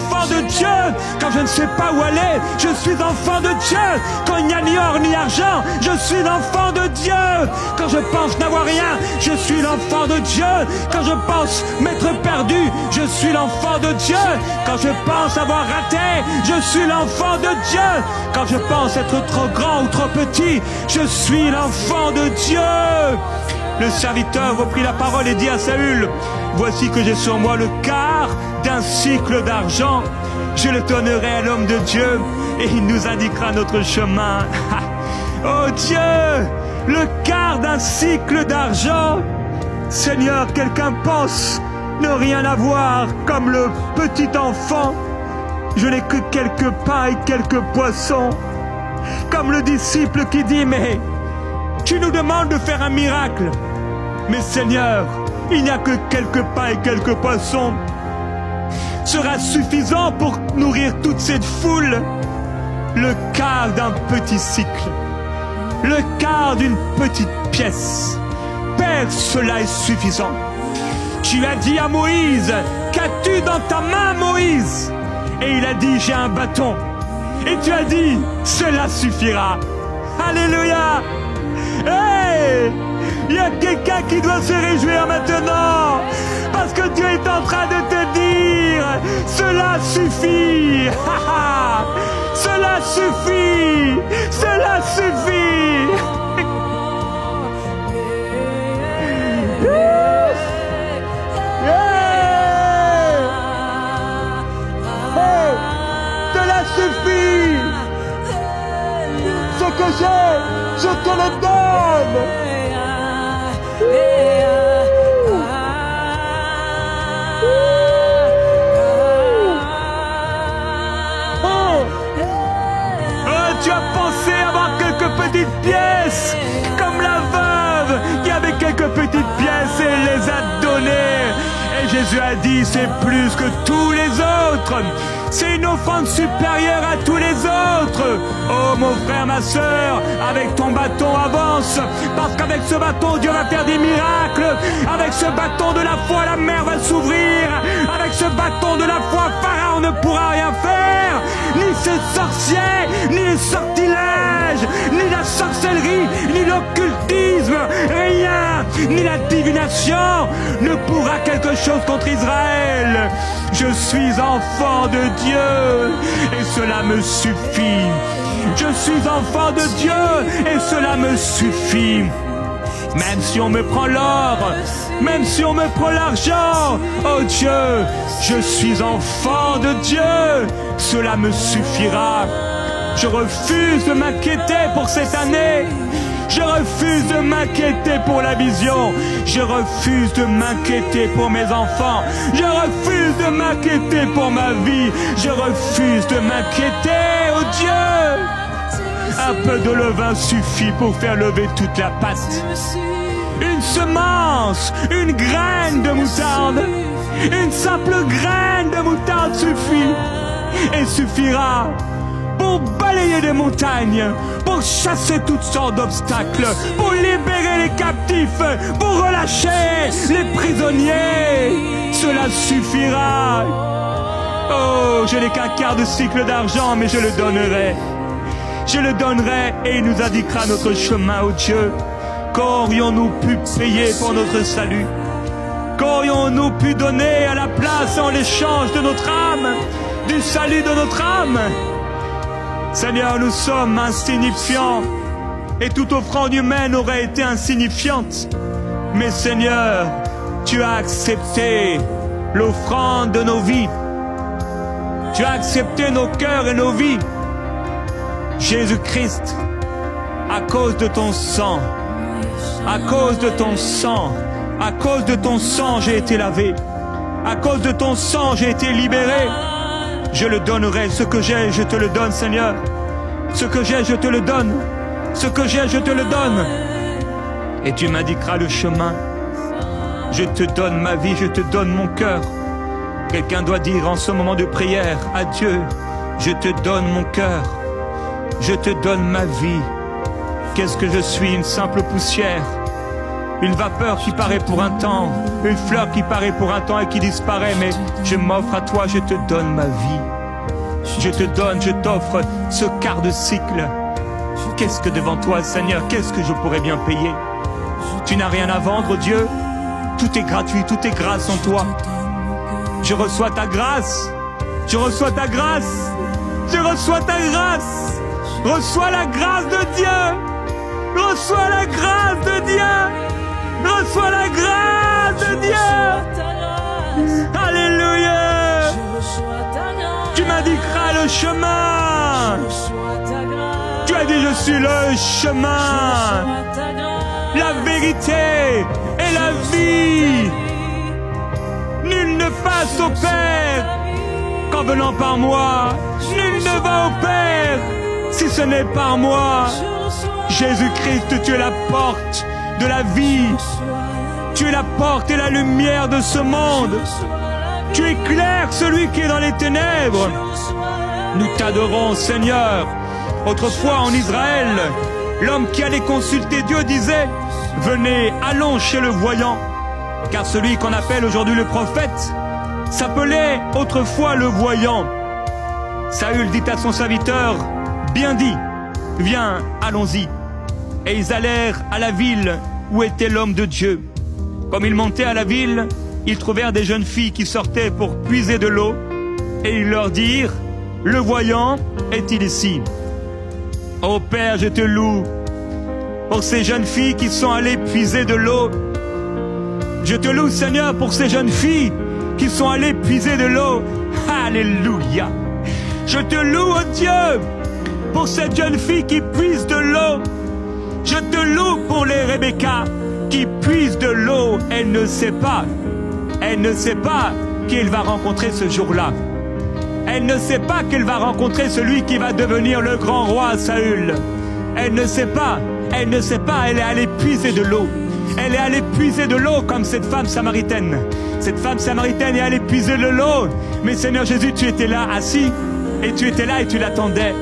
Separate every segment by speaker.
Speaker 1: enfant de Dieu quand je ne sais pas où aller. Je suis enfant de Dieu quand il n'y a ni or ni argent. Je suis l'enfant de Dieu quand je pense n'avoir rien. Je suis l'enfant de Dieu quand je pense m'être perdu. Je suis l'enfant de Dieu quand je pense avoir raté. Je suis l'enfant de Dieu quand je pense être trop grand ou trop petit. Je suis l'enfant de Dieu. Le serviteur reprit la parole et dit à Saül, voici que j'ai sur moi le quart d'un cycle d'argent. Je le donnerai à l'homme de Dieu et il nous indiquera notre chemin. Oh Dieu, le quart d'un cycle d'argent. Seigneur, quelqu'un pense ne rien avoir comme le petit enfant. Je n'ai que quelques pains et quelques poissons. Comme le disciple qui dit, mais tu nous demandes de faire un miracle. Mais Seigneur, il n'y a que quelques pains et quelques poissons. Sera suffisant pour nourrir toute cette foule. Le quart d'un petit cycle. Le quart d'une petite pièce. Père, cela est suffisant. Tu as dit à Moïse, qu'as-tu dans ta main, Moïse? Et il a dit, j'ai un bâton. Et tu as dit, cela suffira. Alléluia. Hey! Il y a quelqu'un qui doit se réjouir maintenant. Parce que Dieu est en train de te dire, cela suffit. Cela suffit. Cela suffit. Cela suffit. Ce que j'ai, je te le donne. Tu as pensé avoir quelques petites pièces, comme la veuve qui avait quelques petites pièces et les a données. Et Jésus a dit, c'est plus que tous les autres. C'est une offrande supérieure à tous les autres. Oh mon frère, ma sœur, avec ton bâton avance. Parce qu'avec ce bâton, Dieu va faire des miracles. Avec ce bâton de la foi, la mer va s'ouvrir. Avec ce bâton de la foi, Pharaon ne pourra rien faire. Ni ses sorciers, ni les sortilèges, ni la sorcellerie, ni l'occultisme, rien, ni la divination ne pourra quelque chose contre Israël. Je suis enfant de Dieu et cela me suffit. Je suis enfant de Dieu et cela me suffit. Même si on me prend l'or, même si on me prend l'argent, oh Dieu, je suis enfant de Dieu, cela me suffira. Je refuse de m'inquiéter pour cette année. Je refuse de m'inquiéter pour la vision. Je refuse de m'inquiéter pour mes enfants. Je refuse de m'inquiéter pour ma vie. Je refuse de m'inquiéter, oh Dieu. Un peu de levain suffit pour faire lever toute la pâte. Une semence, une graine de moutarde, une simple graine de moutarde suffit et suffira pour balayer des montagnes, pour chasser toutes sortes d'obstacles, pour libérer les captifs, pour relâcher les prisonniers. Cela suffira. Oh, je n'ai qu'un quart de cycle d'argent, mais je le donnerai. Je le donnerai et il nous indiquera notre chemin, ô Dieu. Qu'aurions-nous pu payer pour notre salut? Qu'aurions-nous pu donner à la place en l'échange de notre âme, du salut de notre âme? Seigneur, nous sommes insignifiants et toute offrande humaine aurait été insignifiante. Mais Seigneur, tu as accepté l'offrande de nos vies. Tu as accepté nos cœurs et nos vies. Jésus-Christ, à cause de ton sang, à cause de ton sang, à cause de ton sang, j'ai été lavé. À cause de ton sang, j'ai été libéré. Je le donnerai. Ce que j'ai, je te le donne, Seigneur. Ce que j'ai, je te le donne. Ce que j'ai, je te le donne. Et tu m'indiqueras le chemin. Je te donne ma vie, je te donne mon cœur. Quelqu'un doit dire en ce moment de prière à Dieu, je te donne mon cœur. Je te donne ma vie. Qu'est-ce que je suis? Une simple poussière. une vapeur qui paraît pour un temps, une fleur qui paraît pour un temps et qui disparaît, mais je m'offre à toi, je te donne ma vie. Je te donne, je t'offre ce quart de cycle. Qu'est-ce que devant toi, Seigneur, qu'est-ce que je pourrais bien payer? Tu n'as rien à vendre, Dieu. Tout est gratuit, tout est grâce en toi. Je reçois ta grâce. Je reçois ta grâce. Je reçois ta grâce. Reçois la grâce de Dieu. Reçois la grâce de Dieu. Reçois la grâce de Dieu. Alléluia. Tu m'indiqueras le chemin. Tu as dit je suis le chemin, la vérité et la vie. Nul ne passe au Père qu'en venant par moi. Nul ne va au Père si ce n'est par moi. Jésus-Christ, tu es la porte de la vie. Tu es la porte et la lumière de ce monde. Tu éclaires celui qui est dans les ténèbres. Nous t'adorons, Seigneur. Autrefois en Israël, l'homme qui allait consulter Dieu disait « Venez, allons chez le voyant ». Car celui qu'on appelle aujourd'hui le prophète s'appelait autrefois le voyant. Saül dit à son serviteur « Bien dit, viens, allons-y ». Et ils allèrent à la ville où était l'homme de Dieu. Comme ils montaient à la ville, ils trouvèrent des jeunes filles qui sortaient pour puiser de l'eau. Et ils leur dirent « Le voyant est-il ici ?» Ô Père, je te loue pour ces jeunes filles qui sont allées puiser de l'eau. Je te loue, Seigneur, pour ces jeunes filles qui sont allées puiser de l'eau. Alléluia. Je te loue, oh Dieu, pour cette jeune fille qui puise de l'eau. Je te loue pour les Rebecca qui puisent de l'eau. Elle ne sait pas qui elle va rencontrer ce jour-là. Elle ne sait pas qu'elle va rencontrer celui qui va devenir le grand roi Saül. Elle ne sait pas, elle est allée puiser de l'eau. Elle est allée puiser de l'eau comme cette femme samaritaine. Cette femme samaritaine est allée puiser de l'eau. Mais Seigneur Jésus, tu étais là assis, et tu étais là et tu l'attendais.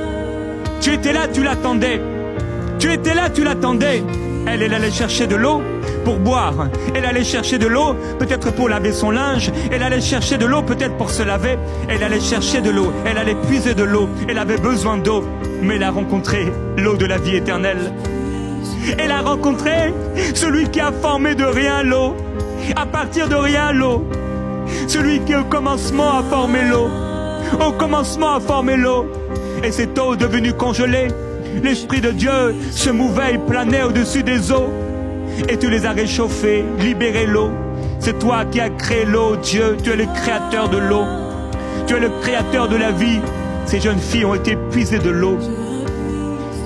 Speaker 1: Tu étais là, tu l'attendais. Tu étais là, tu l'attendais. Elle allait chercher de l'eau pour boire. Elle allait chercher de l'eau peut-être pour laver son linge. Elle allait chercher de l'eau peut-être pour se laver. Elle allait chercher de l'eau. Elle allait puiser de l'eau. Elle avait besoin d'eau. Mais elle a rencontré l'eau de la vie éternelle. Elle a rencontré celui qui a formé de rien l'eau. À partir de rien l'eau. Celui qui au commencement a formé l'eau. Au commencement a formé l'eau. Et cette eau devenue congelée, l'Esprit de Dieu se mouvait et planait au-dessus des eaux. Et tu les as réchauffés, libéré l'eau. C'est toi qui as créé l'eau, Dieu. Tu es le créateur de l'eau. Tu es le créateur de la vie. Ces jeunes filles ont été puisées de l'eau.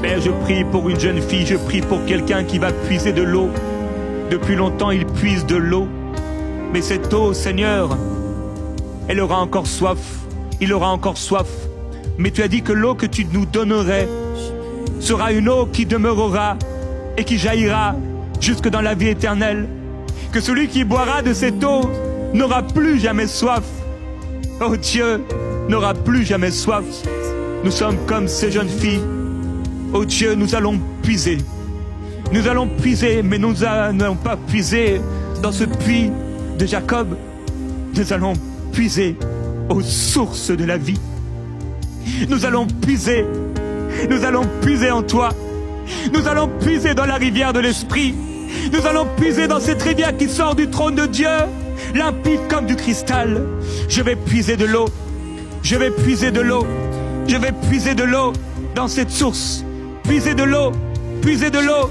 Speaker 1: Père, je prie pour une jeune fille. Je prie pour quelqu'un qui va puiser de l'eau. Depuis longtemps, il puise de l'eau. Mais cette eau, Seigneur, elle aura encore soif. Il aura encore soif. Mais tu as dit que l'eau que tu nous donnerais sera une eau qui demeurera et qui jaillira jusque dans la vie éternelle. Que celui qui boira de cette eau n'aura plus jamais soif. Oh Dieu, n'aura plus jamais soif. Nous sommes comme ces jeunes filles. Oh Dieu, nous allons puiser. Nous allons puiser, mais nous n'allons pas puiser dans ce puits de Jacob. Nous allons puiser aux sources de la vie. Nous allons puiser en toi. Nous allons puiser dans la rivière de l'Esprit. Nous allons puiser dans cette rivière qui sort du trône de Dieu, limpide comme du cristal. Je vais puiser de l'eau. Je vais puiser de l'eau. Je vais puiser de l'eau dans cette source. Puiser de l'eau. Puiser de l'eau.